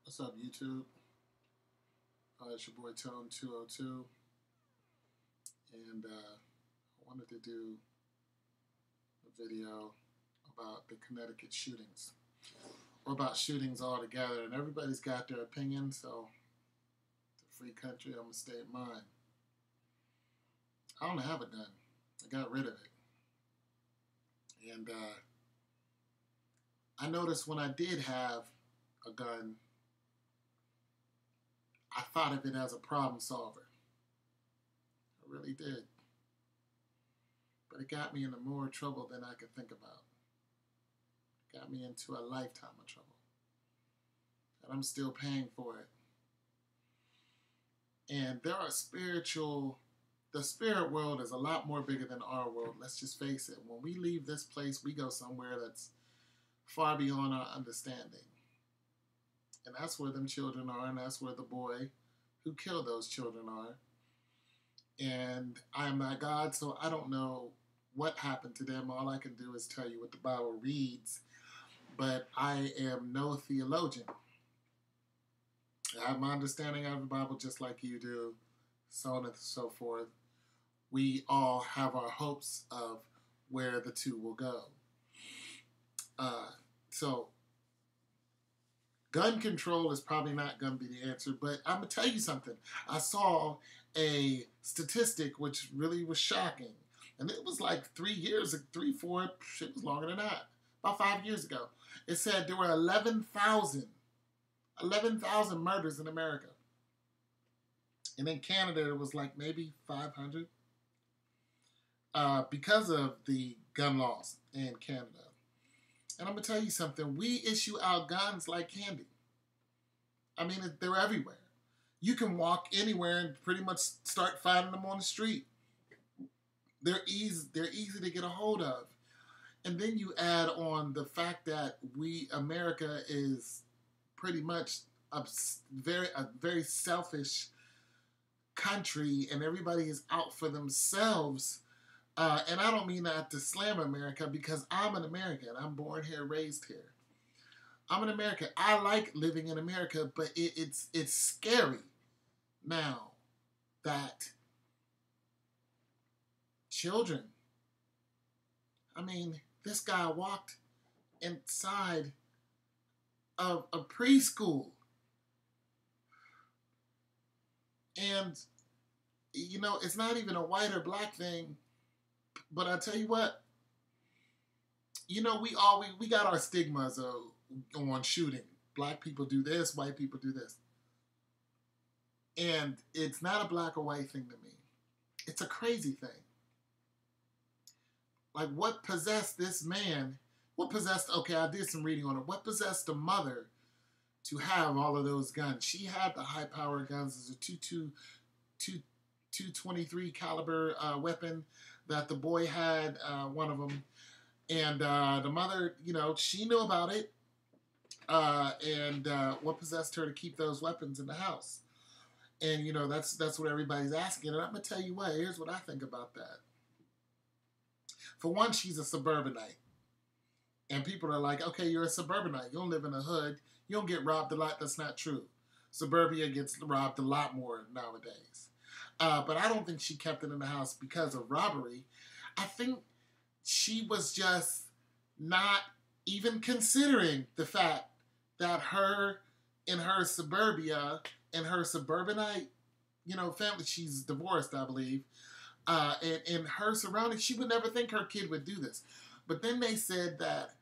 What's up, YouTube? It's your boy Tone 202, and I wanted to do a video about the Connecticut shootings, or about shootings altogether. And everybody's got their opinion, so it's a free country. I'm gonna state mine. I don't have a gun. I got rid of it, and I noticed when I did have a gun, I thought of it as a problem solver. I really did. But it got me into more trouble than I could think about. It got me into a lifetime of trouble. And I'm still paying for it. And there are the spirit world is a lot more bigger than our world. Let's just face it. When we leave this place, we go somewhere that's far beyond our understanding. And that's where them children are, and that's where the boy who killed those children are. And I am not God, so I don't know what happened to them. All I can do is tell you what the Bible reads. But I am no theologian. I have my understanding of the Bible just like you do, so on and so forth. We all have our hopes of where the two will go. So gun control is probably not going to be the answer, but I'm going to tell you something. I saw a statistic which really was shocking. And it was like 3 years, 3, 4, it was longer than that. About 5 years ago. It said there were 11,000 murders in America. And in Canada, it was like maybe 500 because of the gun laws in Canada. And I'm going to tell you something. We issue out guns like candy. I mean, they're everywhere. You can walk anywhere and pretty much start finding them on the street. They're easy to get a hold of. And then you add on the fact that America is pretty much a very selfish country, and everybody is out for themselves. And I don't mean that to slam America, because I'm an American. I'm born here, raised here. I'm an American. I like living in America, but it's scary now that children. I mean, this guy walked inside of a preschool, and it's not even a white or black thing. But I tell you what, we got our stigmas on shooting. Black people do this, white people do this. And it's not a black or white thing to me. It's a crazy thing. Like, what possessed this man? I did some reading on it. What possessed the mother to have all of those guns? She had the high-powered guns. It's a 223 caliber weapon that the boy had, one of them. And the mother, she knew about it. And what possessed her to keep those weapons in the house? And, that's what everybody's asking. And I'm going to tell you what, here's what I think about that. For one, she's a suburbanite. And people are like, okay, you're a suburbanite. You don't live in a hood. You don't get robbed a lot. That's not true. Suburbia gets robbed a lot more nowadays. But I don't think she kept it in the house because of robbery. I think she was just not even considering the fact that in her suburbia, in her suburbanite, family, she's divorced, I believe, and in her surroundings, she would never think her kid would do this. But then they said that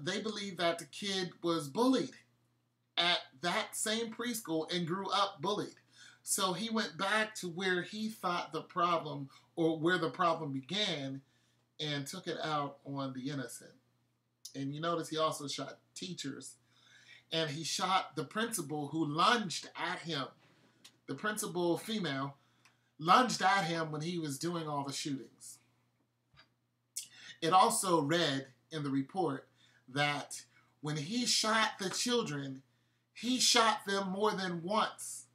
they believe that the kid was bullied at that same preschool and grew up bullied. So he went back to where he thought the problem, or where the problem began, and took it out on the innocent. And you notice he also shot teachers. And he shot the principal, who lunged at him. The principal, female, lunged at him when he was doing all the shootings. It also read in the report that when he shot the children, he shot them more than once.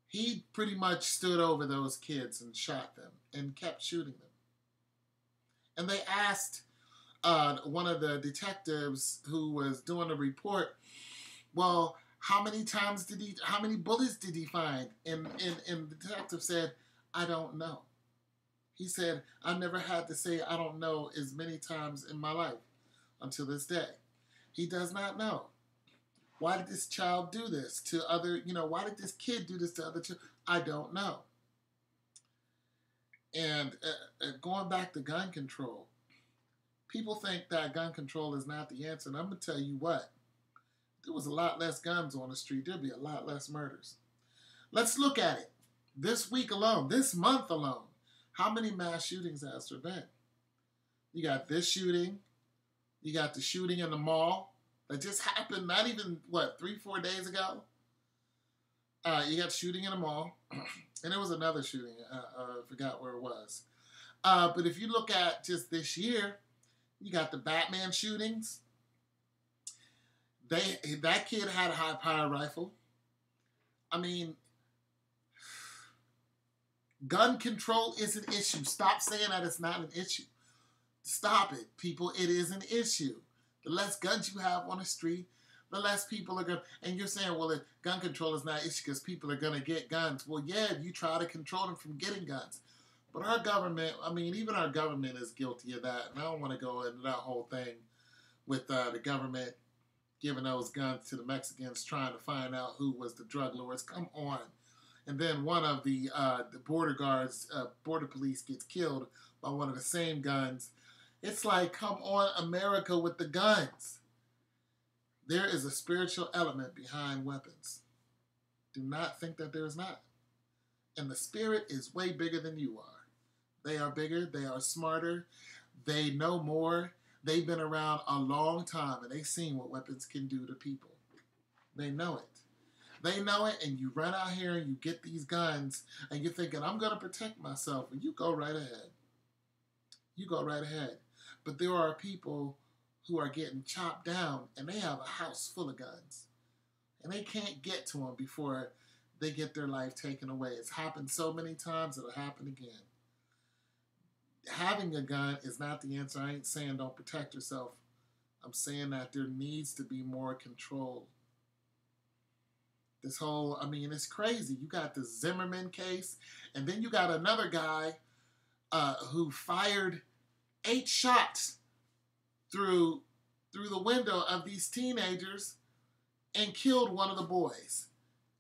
He pretty much stood over those kids and shot them and kept shooting them. And they asked one of the detectives who was doing the report, Well, how many bullets did he find? And the detective said, I don't know. He said, I've never had to say I don't know as many times in my life until this day. He does not know. Why did this child do this to why did this kid do this to other children? I don't know. And going back to gun control, people think that gun control is not the answer. And I'm going to tell you what, there was a lot less guns on the street. There'd be a lot less murders. Let's look at it. This week alone, this month alone, how many mass shootings has there been? You got this shooting. You got the shooting in the mall that just happened not even, 3-4 days ago? You got shooting in the mall. And there was another shooting. I forgot where it was. But if you look at just this year, you got the Batman shootings. That kid had a high-power rifle. I mean, gun control is an issue. Stop saying that it's not an issue. Stop it, people. It is an issue. The less guns you have on the street, the less people are going to... And you're saying, well, gun control is not an issue because people are going to get guns. Well, yeah, you try to control them from getting guns. But our government, even our government is guilty of that. And I don't want to go into that whole thing with the government giving those guns to the Mexicans trying to find out who was the drug lords. Come on. And then one of the border guards, border police gets killed by one of the same guns. It's like, come on, America with the guns. There is a spiritual element behind weapons. Do not think that there is not. And the spirit is way bigger than you are. They are bigger. They are smarter. They know more. They've been around a long time, and they've seen what weapons can do to people. They know it. They know it, and you run out here and you get these guns, and you're thinking, I'm going to protect myself. And you go right ahead. You go right ahead. But there are people who are getting chopped down, and they have a house full of guns. And they can't get to them before they get their life taken away. It's happened so many times, it'll happen again. Having a gun is not the answer. I ain't saying don't protect yourself. I'm saying that there needs to be more control. This whole, it's crazy. You got the Zimmerman case, and then you got another guy who fired 8 shots through the window of these teenagers and killed one of the boys,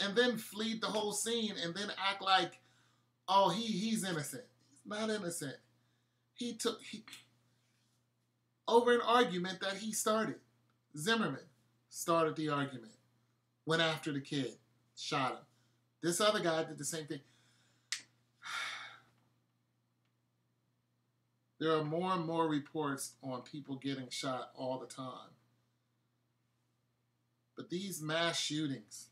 and then fled the whole scene, and then act like, oh, he's innocent. He's not innocent. He over an argument that he started. Zimmerman started the argument, went after the kid, shot him. This other guy did the same thing. There are more and more reports on people getting shot all the time. But these mass shootings,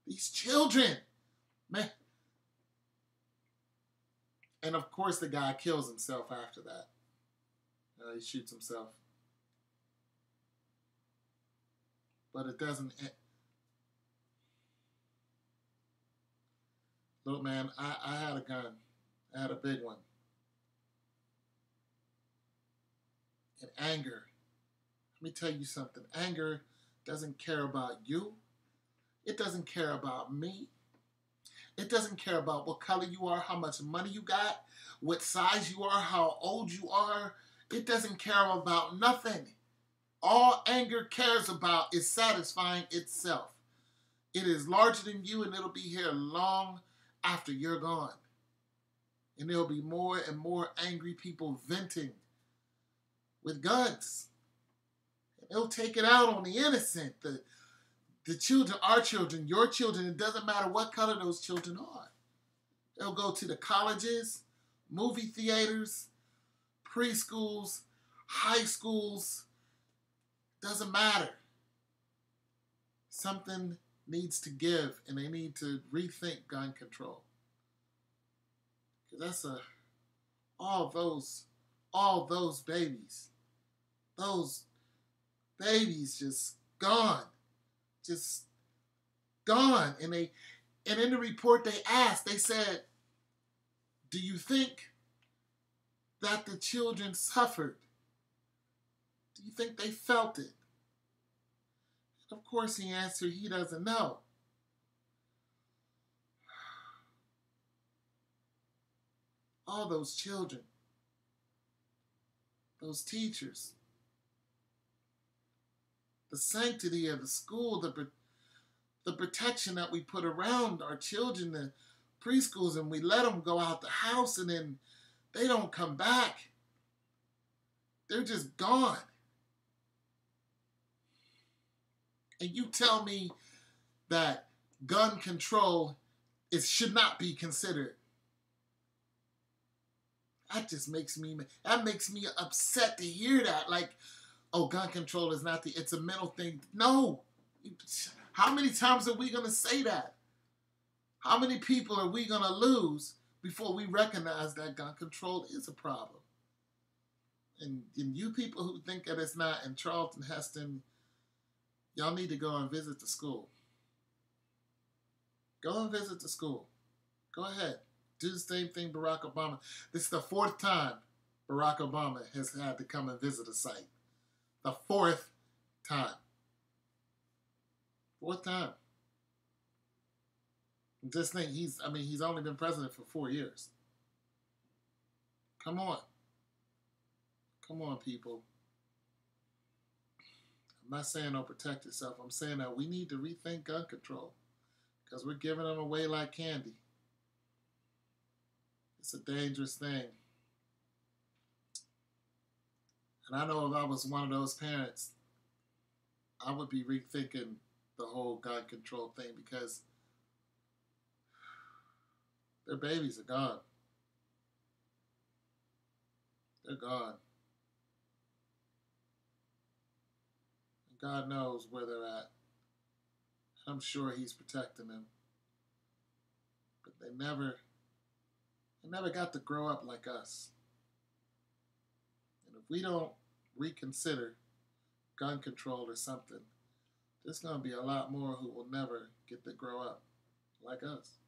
these children, man. And of course the guy kills himself after that. He shoots himself. But it doesn't... Look, man, I had a gun. I had a big one. And anger. Let me tell you something. Anger doesn't care about you. It doesn't care about me. It doesn't care about what color you are, how much money you got, what size you are, how old you are. It doesn't care about nothing. All anger cares about is satisfying itself. It is larger than you, and it'll be here long after you're gone. And there'll be more and more angry people venting with guns. And they'll take it out on the innocent, the children, our children, your children. It doesn't matter what color those children are. They'll go to the colleges, movie theaters, preschools, high schools. Doesn't matter. Something needs to give, and they need to rethink gun control. Because that's all those babies just gone. Just gone. And in the report they asked, they said, do you think that the children suffered? Do you think they felt it? And of course he answered he doesn't know. All those children, those teachers, the sanctity of the school, the protection that we put around our children, the preschools, and we let them go out the house and then they don't come back. They're just gone. And you tell me that gun control should not be considered. That makes me upset to hear that. Like, oh, gun control is not it's a mental thing. No. How many times are we going to say that? How many people are we going to lose before we recognize that gun control is a problem? And you people who think that it's not in Charlton Heston, y'all need to go and visit the school. Go and visit the school. Go ahead. Do the same thing Barack Obama. This is the 4th time Barack Obama has had to come and visit a site. The 4th time. 4th time. Just think, he's only been president for 4 years. Come on. Come on, people. I'm not saying don't protect yourself. I'm saying that we need to rethink gun control because we're giving them away like candy. It's a dangerous thing. And I know if I was one of those parents, I would be rethinking the whole gun control thing because their babies are gone. They're gone. And God knows where they're at. I'm sure he's protecting them. But they never got to grow up like us. And if we don't reconsider gun control or something, there's going to be a lot more who will never get to grow up like us.